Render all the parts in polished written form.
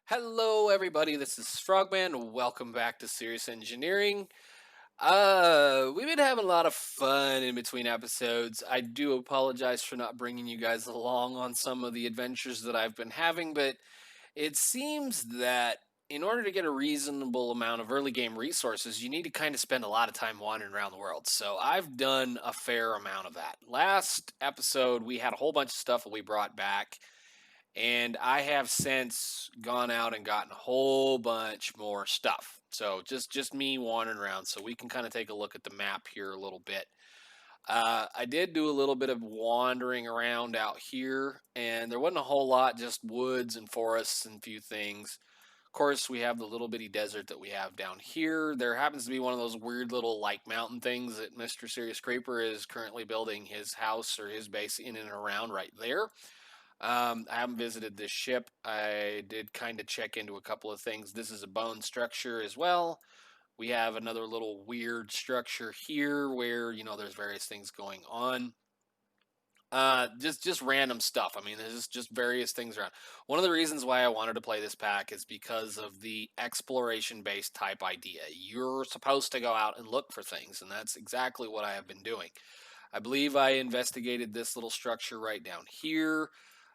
Hello, everybody. This is Frogman. Welcome back to Serious Engineering. We've been having a lot of fun in between episodes. I do apologize for not bringing you guys along on some of the adventures that I've been having, but it seems that in order to get a reasonable amount of early game resources, you need to kind of spend a lot of time wandering around the world. So I've done a fair amount of that. Last episode, we had a whole bunch of stuff that we brought back and I have since gone out and gotten a whole bunch more stuff. So just me wandering around. So we can kind of take a look at the map here a little bit. I did do a little bit of wandering around out here, and there wasn't a whole lot, just woods and forests and a few things. Of course, we have the little bitty desert that we have down here. There happens to be one of those weird little like mountain things that Mr. SeriousCreaper is currently building his house or his base in and around right there. I haven't visited this ship. I did kind of check into a couple of things. This is a bone structure as well. We have another little weird structure here where, there's various things going on. Just random stuff. I mean, there's just various things around. One of the reasons why I wanted to play this pack is because of the exploration based type idea. You're supposed to go out and look for things, and that's exactly what I have been doing. I believe I investigated this little structure right down here.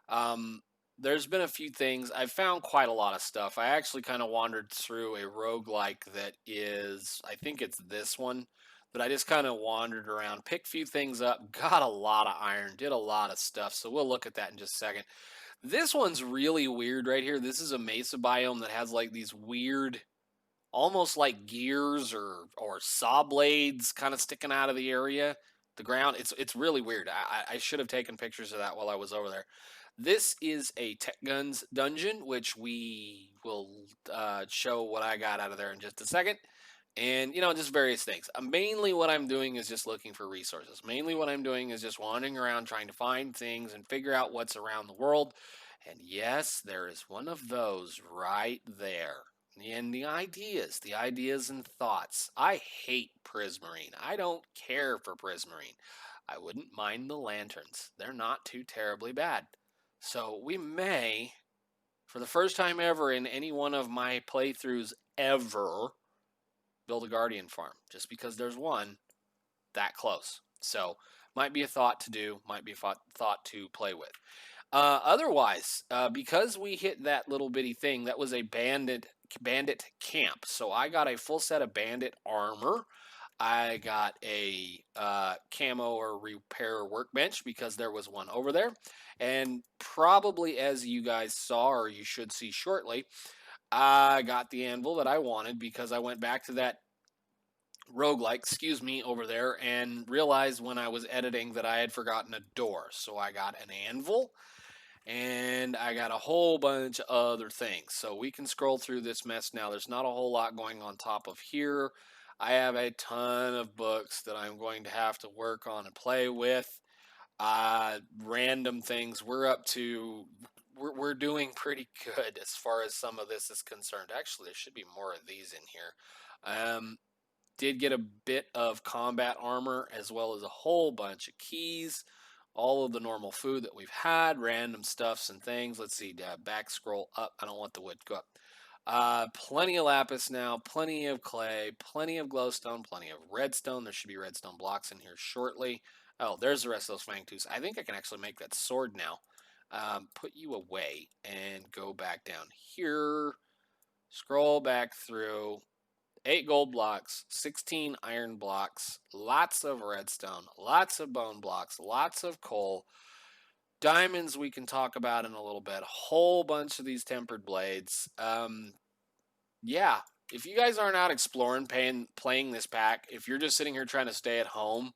Um, there's been a few things. I've found quite a lot of stuff. I actually kind of wandered through a roguelike that is, I think it's this one, that I just kind of wandered around, picked a few things up, got a lot of iron, did a lot of stuff. So we'll look at that in just a second. This one's really weird right here. This is a mesa biome that has like these weird, almost like gears or saw blades kind of sticking out of the area. The ground, it's really weird. I should have taken pictures of that while I was over there. This is a Tech Guns dungeon, which we will show what I got out of there in just a second. And, just various things. Mainly what I'm doing is just looking for resources. Mainly what I'm doing is just wandering around trying to find things and figure out what's around the world. And yes, there is one of those right there. And the ideas and thoughts. I hate Prismarine. I don't care for Prismarine. I wouldn't mind the lanterns. They're not too terribly bad. So we may, for the first time ever in any one of my playthroughs ever, build a Guardian farm. Just because there's one that close. So might be a thought to do, might be a thought to play with. Otherwise, because we hit that little bitty thing, that was a bandit camp. So I got a full set of bandit armor. I got a camo or repair workbench because there was one over there. And probably as you guys saw, or you should see shortly, I got the anvil that I wanted because I went back to that roguelike, over there and realized when I was editing that I had forgotten a door. So I got an anvil and I got a whole bunch of other things. So we can scroll through this mess now. There's not a whole lot going on top of here. I have a ton of books that I'm going to have to work on and play with. Random things. We're doing pretty good as far as some of this is concerned. Actually, there should be more of these in here. Did get a bit of combat armor as well as a whole bunch of keys, all of the normal food that we've had, random stuffs and things. Let's see, back scroll up. I don't want the wood, go up. Plenty of lapis now, plenty of clay, plenty of glowstone, plenty of redstone. There should be redstone blocks in here shortly. Oh, there's the rest of those fang tooths. I think I can actually make that sword now. Put you away and go back down here. Scroll back through. 8 gold blocks, 16 iron blocks, lots of redstone, lots of bone blocks, lots of coal. Diamonds we can talk about in a little bit. A whole bunch of these tempered blades. Yeah, if you guys aren't out exploring, playing this pack, if you're just sitting here trying to stay at home,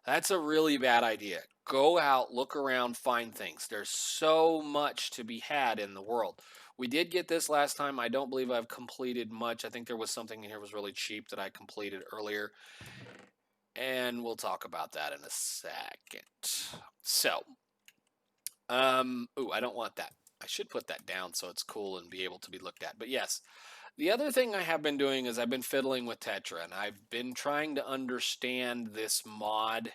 that's a really bad idea. Go out, look around, find things. There's so much to be had in the world. We did get this last time. I don't believe I've completed much. I think there was something in here that was really cheap that I completed earlier. And we'll talk about that in a second. So, I don't want that. I should put that down so it's cool and be able to be looked at. But yes, the other thing I have been doing is I've been fiddling with Tetra, and I've been trying to understand this mod.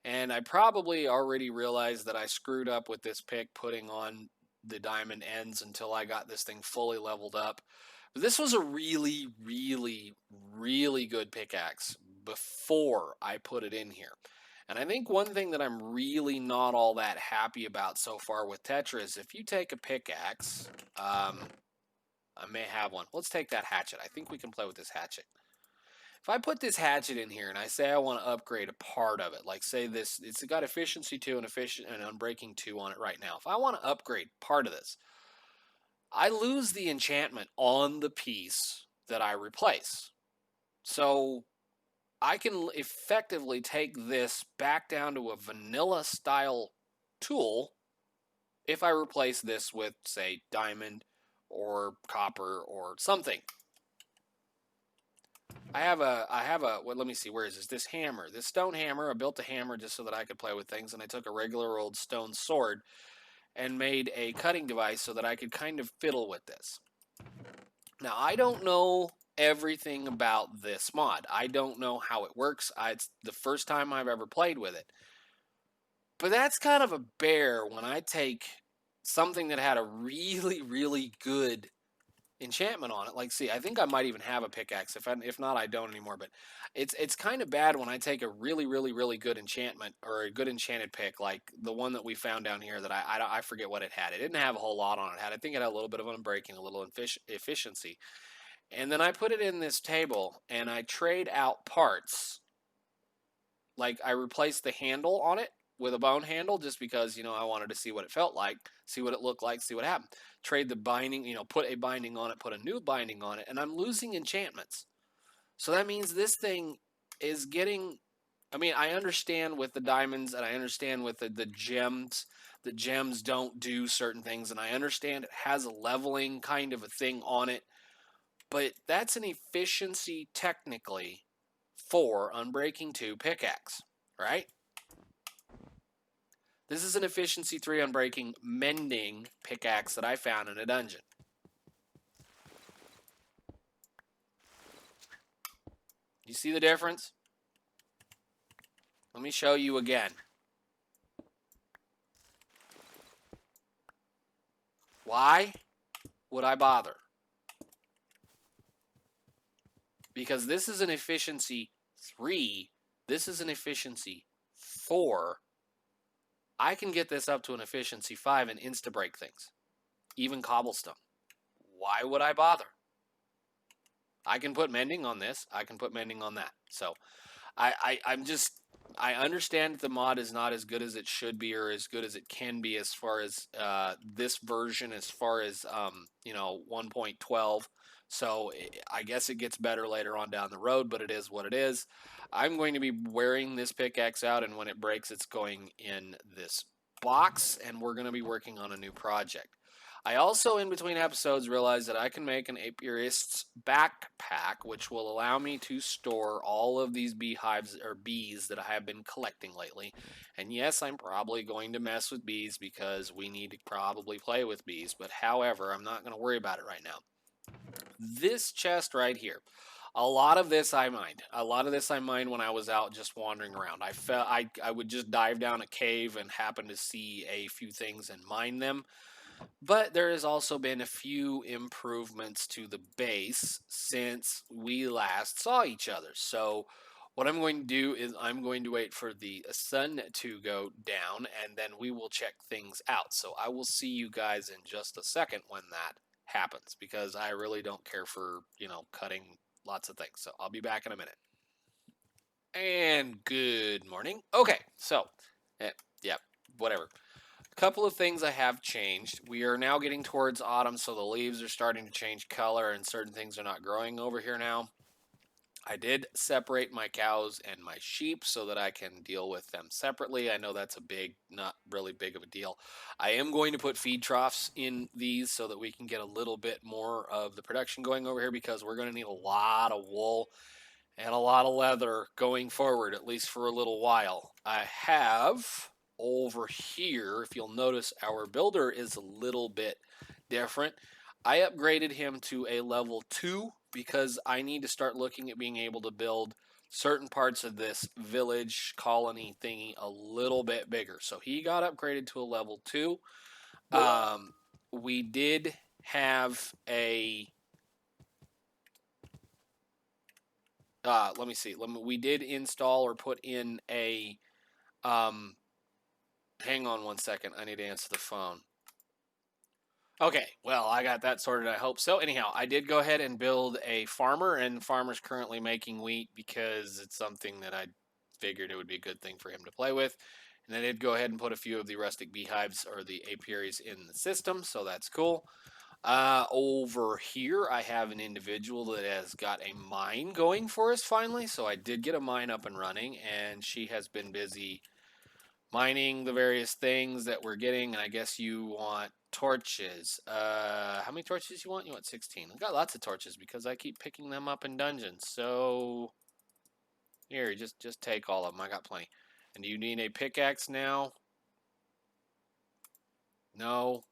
And I probably already realized that I screwed up with this pick putting on the diamond ends until I got this thing fully leveled up. But this was a really, really, really good pickaxe before I put it in here. And I think one thing that I'm really not all that happy about so far with Tetra is if you take a pickaxe, I may have one. Let's take that hatchet. I think we can play with this hatchet. If I put this hatchet in here and I say I want to upgrade a part of it, like say this, it's got efficiency 2 and unbreaking 2 on it right now. If I want to upgrade part of this, I lose the enchantment on the piece that I replace. So I can effectively take this back down to a vanilla style tool if I replace this with, say, diamond or copper or something. I have a, well, let me see, where is this? This hammer, this stone hammer. I built a hammer just so that I could play with things, and I took a regular old stone sword and made a cutting device so that I could kind of fiddle with this. Now, I don't know everything about this mod. I don't know how it works. It's the first time I've ever played with it. But that's kind of a bear when I take something that had a really, really good enchantment on it. Like, see, I think I might even have a pickaxe. If not, I don't anymore. But it's kind of bad when I take a really, really, really good enchantment or a good enchanted pick, like the one that we found down here that I forget what it had. It didn't have a whole lot on it. I think it had a little bit of unbreaking, a little efficiency. And then I put it in this table and I trade out parts. Like I replaced the handle on it with a bone handle just because, I wanted to see what it felt like, see what it looked like, see what happened. Trade the binding, put a binding on it, put a new binding on it, and I'm losing enchantments. So that means this thing is getting, I understand with the diamonds and I understand with the gems, the gems don't do certain things, and I understand it has a leveling kind of a thing on it, but that's an efficiency technically for Unbreaking 2 pickaxe, right? This is an efficiency 3 Unbreaking mending pickaxe that I found in a dungeon. You see the difference? Let me show you again. Why would I bother? Because this is an efficiency 3. This is an efficiency 4. I can get this up to an efficiency 5 and insta-break things. Even cobblestone. Why would I bother? I can put mending on this. I can put mending on that. So I understand that the mod is not as good as it should be or as good as it can be as far as this version, as far as 1.12. So I guess it gets better later on down the road, but it is what it is. I'm going to be wearing this pickaxe out, and when it breaks, it's going in this box, and we're going to be working on a new project. I also, in between episodes, realized that I can make an apiarist's backpack, which will allow me to store all of these beehives or bees that I have been collecting lately. And yes, I'm probably going to mess with bees because we need to probably play with bees. But however, I'm not going to worry about it right now. This chest right here. A lot of this I mined. A lot of this I mined when I was out just wandering around. I would just dive down a cave and happen to see a few things and mine them. But there has also been a few improvements to the base since we last saw each other. So what I'm going to do is I'm going to wait for the sun to go down, and then we will check things out. So I will see you guys in just a second when that happens, because I really don't care for, cutting lots of things. So I'll be back in a minute. And good morning. Okay, so, yeah, whatever. Couple of things I have changed. We are now getting towards autumn, so the leaves are starting to change color and certain things are not growing over here now. I did separate my cows and my sheep so that I can deal with them separately. I know that's not really big of a deal. I am going to put feed troughs in these so that we can get a little bit more of the production going over here, because we're going to need a lot of wool and a lot of leather going forward, at least for a little while. I have over here, if you'll notice, our builder is a little bit different. I upgraded him to a level 2 because I need to start looking at being able to build certain parts of this village colony thingy a little bit bigger. So he got upgraded to a level 2. we did have a let me see. We did install or put in a hang on one second. I need to answer the phone. Okay, well, I got that sorted. I hope so. Anyhow, I did go ahead and build a farmer, and farmer's currently making wheat because it's something that I figured it would be a good thing for him to play with. And I did go ahead and put a few of the rustic beehives or the apiaries in the system, so that's cool. Over here, I have an individual that has got a mine going for us finally. So I did get a mine up and running, and she has been busy mining the various things that we're getting. And I guess you want torches. How many torches you want? You want 16. I've got lots of torches because I keep picking them up in dungeons. So here, just take all of them. I got plenty. And do you need a pickaxe now? No.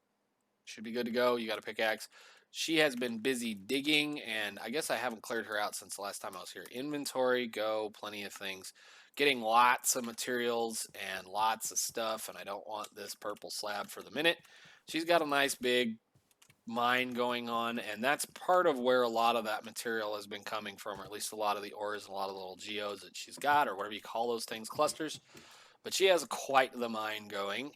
Should be good to go. You got a pickaxe. She has been busy digging, and I guess I haven't cleared her out since the last time I was here. Inventory, go, plenty of things. Getting lots of materials and lots of stuff, and I don't want this purple slab for the minute. She's got a nice big mine going on, and that's part of where a lot of that material has been coming from, or at least a lot of the ores and a lot of the little geos that she's got, or whatever you call those things, clusters. But she has quite the mine going.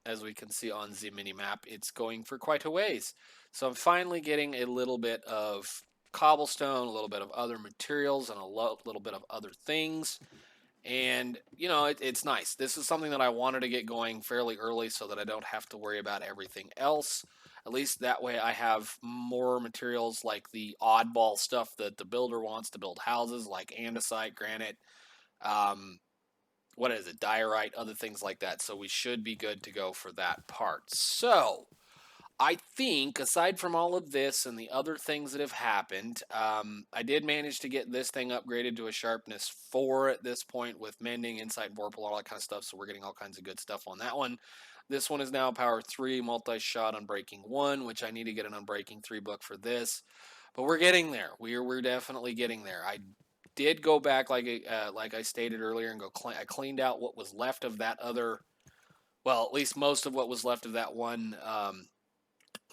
As we can see on the mini map, it's going for quite a ways. So I'm finally getting a little bit of cobblestone, a little bit of other materials, and a little bit of other things. And, you know, it's nice. This is something that I wanted to get going fairly early so that I don't have to worry about everything else. At least that way I have more materials like the oddball stuff that the builder wants to build houses, like andesite, granite, um, what is it, diorite, other things like that. So we should be good to go for that part. So I think, aside from all of this and the other things that have happened, I did manage to get this thing upgraded to a sharpness 4 at this point with mending, insight, vorpal, all that kind of stuff. So we're getting all kinds of good stuff on that one. This one is now power 3, multi-shot unbreaking 1, which I need to get an unbreaking 3 book for this. But we're getting there. We're definitely getting there. I did go back, like I stated earlier, and I cleaned out what was left of that other, well, at least most of what was left of that one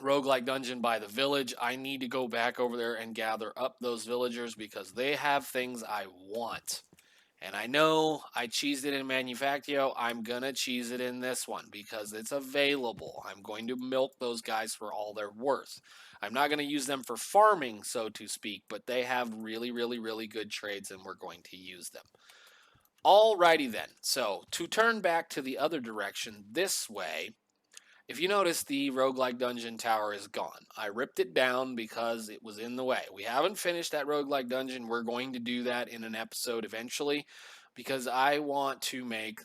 roguelike dungeon by the village. I need to go back over there and gather up those villagers because they have things I want. And I know I cheesed it in Manufactio. I'm going to cheese it in this one because it's available. I'm going to milk those guys for all they're worth. I'm not going to use them for farming, so to speak, but they have really, really, really good trades, and we're going to use them. Alrighty then. So, to turn back to the other direction this way, if you notice, the roguelike dungeon tower is gone. I ripped it down because it was in the way. We haven't finished that roguelike dungeon. We're going to do that in an episode eventually because I want to make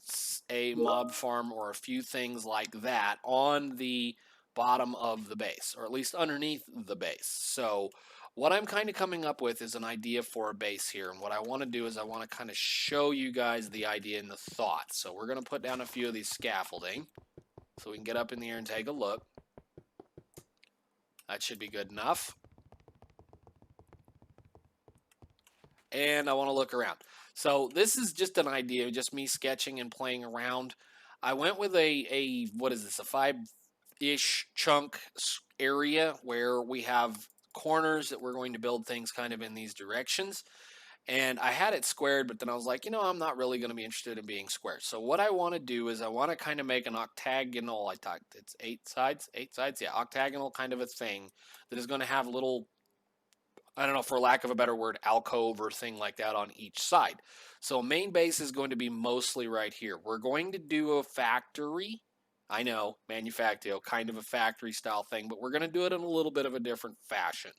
a mob farm or a few things like that on the bottom of the base, or at least underneath the base. So what I'm kind of coming up with is an idea for a base here. And what I want to do is I want to kind of show you guys the idea and the thought. So we're going to put down a few of these scaffolding so we can get up in the air and take a look. That should be good enough. And I want to look around. So this is just an idea, just me sketching and playing around. I went with what is this, a 5-ish chunk area where we have corners that we're going to build things kind of in these directions. And I had it squared, but then I was like, you know, I'm not really going to be interested in being square. So what I want to do is I want to kind of make an octagonal, it's 8 sides, yeah, octagonal kind of a thing that is going to have little, I don't know, for lack of a better word, alcove or thing like that on each side. So main base is going to be mostly right here. We're going to do a factory. I know, Manufactio, kind of a factory style thing, but we're going to do it in a little bit of a different fashion.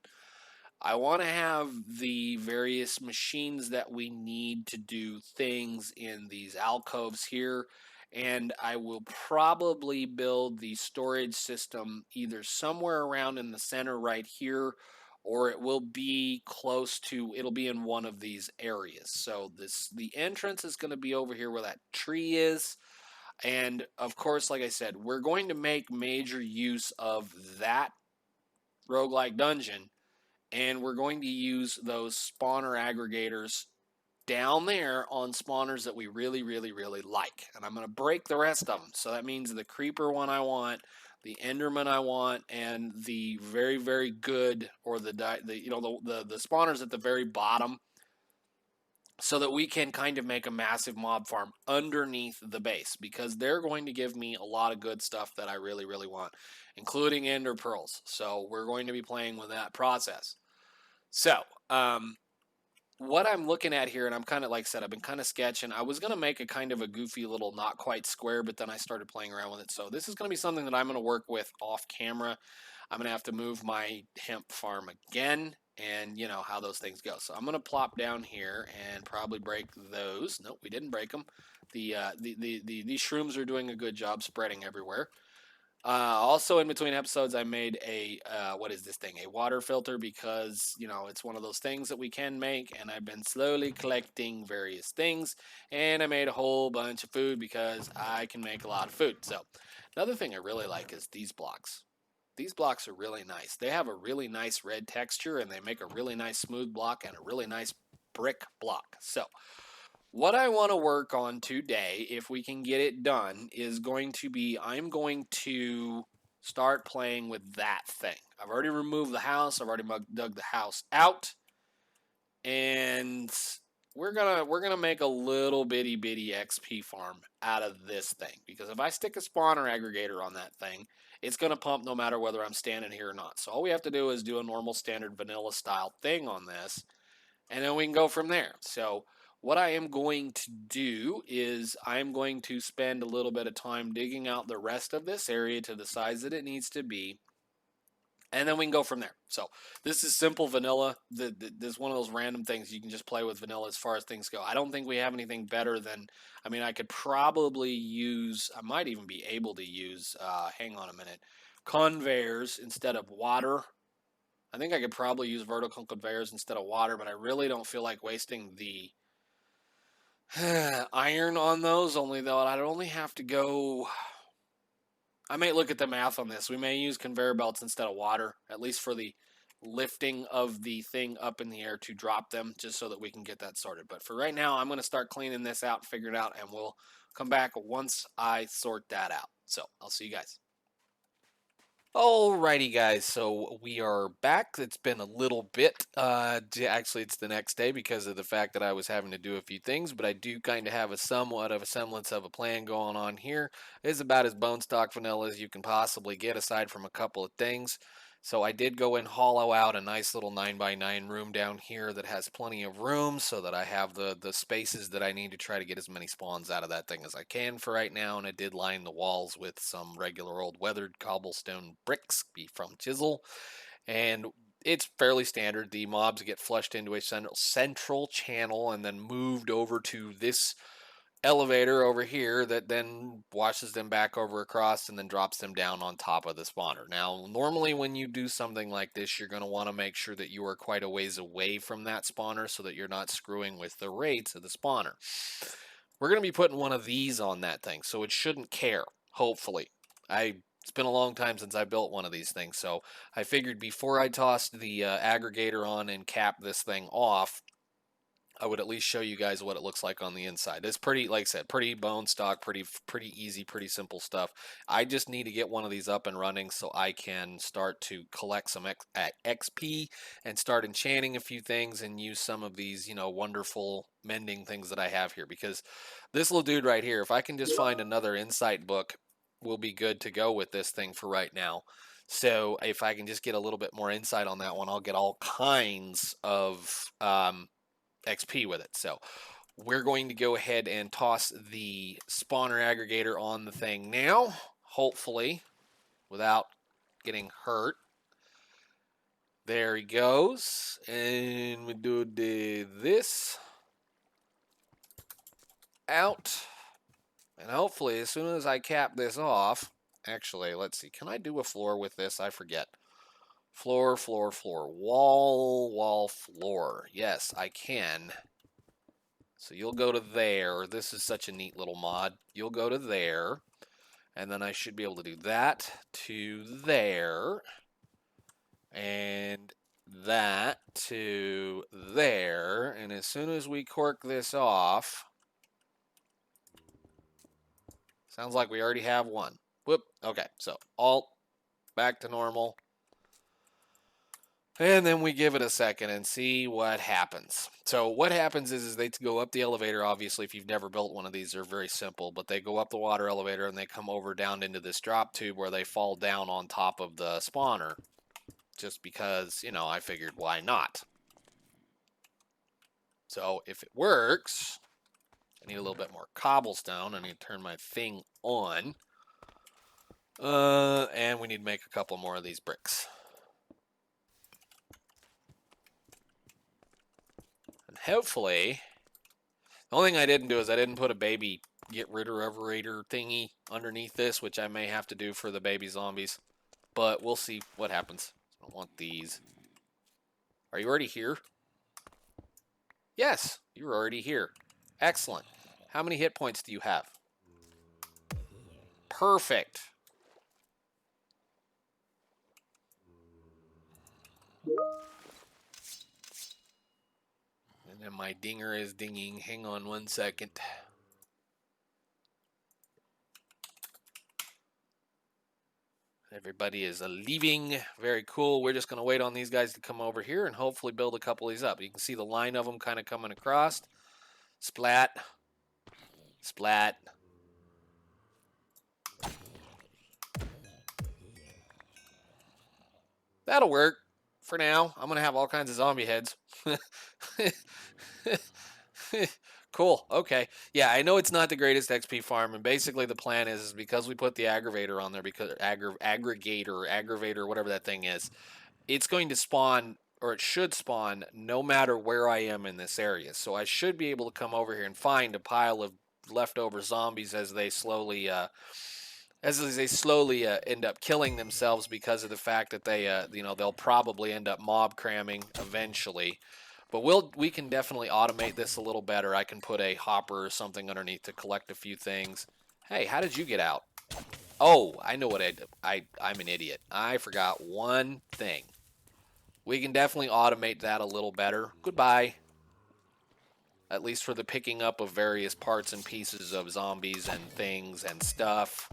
I want to have the various machines that we need to do things in these alcoves here, and I will probably build the storage system either somewhere around in the center right here, or it will be it'll be in one of these areas. So the entrance is going to be over here where that tree is. And of course, like I said, we're going to make major use of that roguelike dungeon, and we're going to use those spawner aggregators down there on spawners that we really, really, really like. And I'm going to break the rest of them. So that means the creeper one I want, the Enderman I want, and the very, very good, or the spawners at the very bottom, so that we can kind of make a massive mob farm underneath the base, because they're going to give me a lot of good stuff that I really, really want, including ender pearls. So we're going to be playing with that process. So, what I'm looking at here, and I'm kind of, like I said, I've been kind of sketching. I was going to make a kind of a goofy little not quite square, but then I started playing around with it. So this is going to be something that I'm going to work with off camera. I'm going to have to move my hemp farm again, and you know how those things go. So I'm going to plop down here and probably break those. Nope, we didn't break them. These shrooms are doing a good job spreading everywhere. Also, in between episodes, I made a what is this thing? A water filter, because you know it's one of those things that we can make, and I've been slowly collecting various things, and I made a whole bunch of food because I can make a lot of food. So another thing I really like is these blocks. These blocks are really nice. They have a really nice red texture, and they make a really nice smooth block and a really nice brick block. So what I want to work on today, if we can get it done, is going to be, I'm going to start playing with that thing. I've already removed the house. I've already dug the house out, and we're gonna make a little bitty XP farm out of this thing, because if I stick a spawner aggregator on that thing, it's gonna pump no matter whether I'm standing here or not. So all we have to do is do a normal standard vanilla style thing on this, and then we can go from there. So what I am going to do is I'm going to spend a little bit of time digging out the rest of this area to the size that it needs to be, and then we can go from there. So this is simple vanilla. This is one of those random things you can just play with vanilla as far as things go. I don't think we have anything better than, I mean, I could probably use, I might even be able to use, hang on a minute, conveyors instead of water. I think I could probably use vertical conveyors instead of water, but I really don't feel like wasting the iron on those, only though I'd only have to go, I may look at the math on this. We may use conveyor belts instead of water, at least for the lifting of the thing up in the air to drop them, just so that we can get that sorted. But for right now, I'm going to start cleaning this out, figure it out, and we'll come back once I sort that out. So I'll see you guys. Alrighty, guys, so we are back. It's been a little bit. Actually, it's the next day because of the fact that I was having to do a few things, but I do kind of have a somewhat of a semblance of a plan going on here. It's about as bone stock vanilla as you can possibly get, aside from a couple of things. So I did go and hollow out a nice little 9x9 room down here that has plenty of room, so that I have the spaces that I need to try to get as many spawns out of that thing as I can for right now. And I did line the walls with some regular old weathered cobblestone bricks from Chisel, and it's fairly standard. The mobs get flushed into a central channel and then moved over to this elevator over here that then washes them back over across and then drops them down on top of the spawner. Now, normally when you do something like this, you're going to want to make sure that you are quite a ways away from that spawner so that you're not screwing with the rates of the spawner. We're going to be putting one of these on that thing, so it shouldn't care, hopefully. It's been a long time since I built one of these things, so I figured before I tossed the aggregator on and cap this thing off, I would at least show you guys what it looks like on the inside. It's pretty, like I said, pretty bone stock, pretty easy, pretty simple stuff. I just need to get one of these up and running so I can start to collect some XP and start enchanting a few things and use some of these, you know, wonderful mending things that I have here. Because this little dude right here, if I can just find another insight book, will be good to go with this thing for right now. So if I can just get a little bit more insight on that one, I'll get all kinds of XP with it. So we're going to go ahead and toss the spawner aggregator on the thing now, hopefully without getting hurt. There he goes, and we do this out, and hopefully as soon as I cap this off, actually, let's see, can I do a floor with this? I forget. Floor, wall, floor. Yes, I can. So you'll go to there. This is such a neat little mod. You'll go to there, and then I should be able to do that to there, and that to there. And as soon as we cork this off, sounds like we already have one. Whoop. Okay, so Alt back to normal. And then we give it a second and see what happens. So what happens is they go up the elevator. Obviously, if you've never built one of these, they're very simple. But they go up the water elevator and they come over down into this drop tube where they fall down on top of the spawner. Just because, you know, I figured why not? So if it works, I need a little bit more cobblestone. I need to turn my thing on. And we need to make a couple more of these bricks. And hopefully, the only thing I didn't do is I didn't put a baby get rid of thingy underneath this, which I may have to do for the baby zombies. But we'll see what happens. I don't want these. Are you already here? Yes, you're already here. Excellent. How many hit points do you have? Perfect. And then my dinger is dinging. Hang on 1 second. Everybody is leaving. Very cool. We're just going to wait on these guys to come over here and hopefully build a couple of these up. You can see the line of them kind of coming across. Splat. Splat. That'll work for now. I'm going to have all kinds of zombie heads. Cool. Okay. Yeah, I know it's not the greatest XP farm, and basically the plan is because we put the aggravator on there, because aggravator, whatever that thing is, it's going to spawn, or it should spawn, no matter where I am in this area. So I should be able to come over here and find a pile of leftover zombies as they slowly end up killing themselves because of the fact that they they'll probably end up mob cramming eventually. But we can definitely automate this a little better. I can put a hopper or something underneath to collect a few things. Hey, how did you get out? Oh, I know what I'm an idiot. I forgot one thing. We can definitely automate that a little better. Goodbye. At least for the picking up of various parts and pieces of zombies and things and stuff.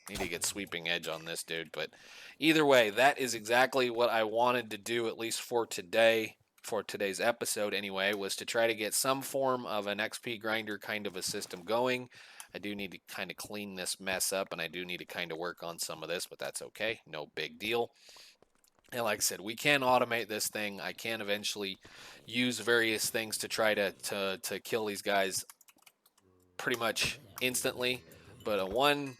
Need to get sweeping edge on this dude, but either way, that is exactly what I wanted to do, at least for today, for today's episode anyway, was to try to get some form of an XP grinder kind of a system going. I do need to kind of clean this mess up, and I do need to kind of work on some of this, but that's okay. No big deal. And like I said, we can automate this thing. I can eventually use various things to try to kill these guys pretty much instantly, but a one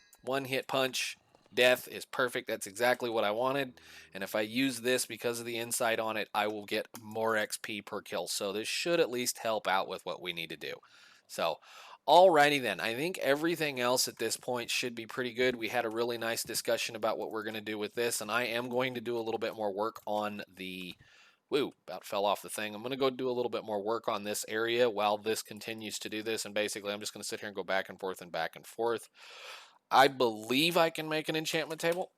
hit punch death is perfect. That's exactly what I wanted. And if I use this because of the insight on it, I will get more XP per kill. So this should at least help out with what we need to do. So alrighty then, I think everything else at this point should be pretty good. We had a really nice discussion about what we're going to do with this, and I am going to do a little bit more work on the about fell off the thing. I'm going to go do a little bit more work on this area while this continues to do this, and basically I'm just going to sit here and go back and forth and back and forth. I believe I can make an enchantment table.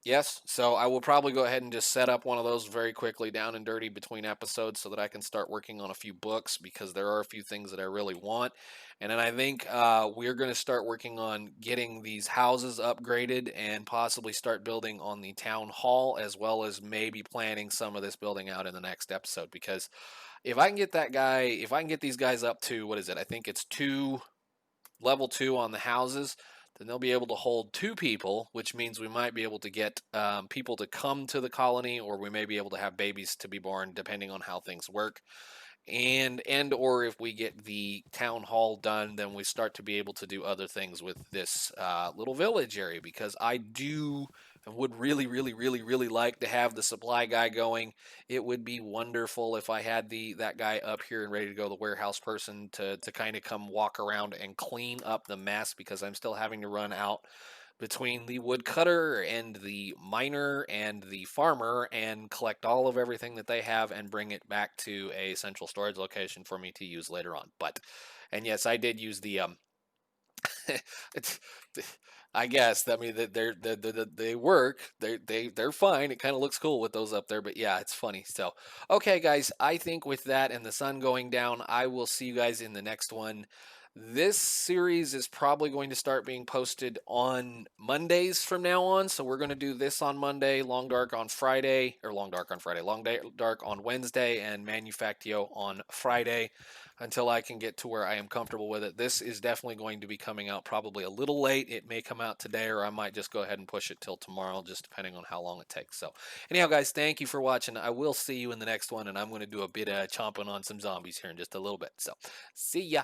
Yes, so I will probably go ahead and just set up one of those very quickly down and dirty between episodes so that I can start working on a few books, because there are a few things that I really want. And then I think we're going to start working on getting these houses upgraded and possibly start building on the town hall, as well as maybe planning some of this building out in the next episode. Because if I can get these guys up to, what is it? I think it's level 2 on the houses. Then they'll be able to hold 2 people, which means we might be able to get people to come to the colony, or we may be able to have babies to be born, depending on how things work. And or if we get the town hall done, then we start to be able to do other things with this little village area, because I would really like to have the supply guy going. It would be wonderful if I had that guy up here and ready to go, the warehouse person, to kind of come walk around and clean up the mess, because I'm still having to run out between the woodcutter and the miner and the farmer and collect all of everything that they have and bring it back to a central storage location for me to use later on. And yes, I did use the I guess, I mean, they work. They're fine. It kind of looks cool with those up there, but yeah, it's funny. So, okay, guys, I think with that and the sun going down, I will see you guys in the next one. This series is probably going to start being posted on Mondays from now on. So we're going to do this on Monday, Long Dark on Friday, or Long Dark on Friday, Dark on Wednesday, and Manufactio on Friday until I can get to where I am comfortable with it. This is definitely going to be coming out probably a little late. It may come out today, or I might just go ahead and push it till tomorrow, just depending on how long it takes. So, anyhow, guys, thank you for watching. I will see you in the next one, and I'm going to do a bit of chomping on some zombies here in just a little bit. So, see ya.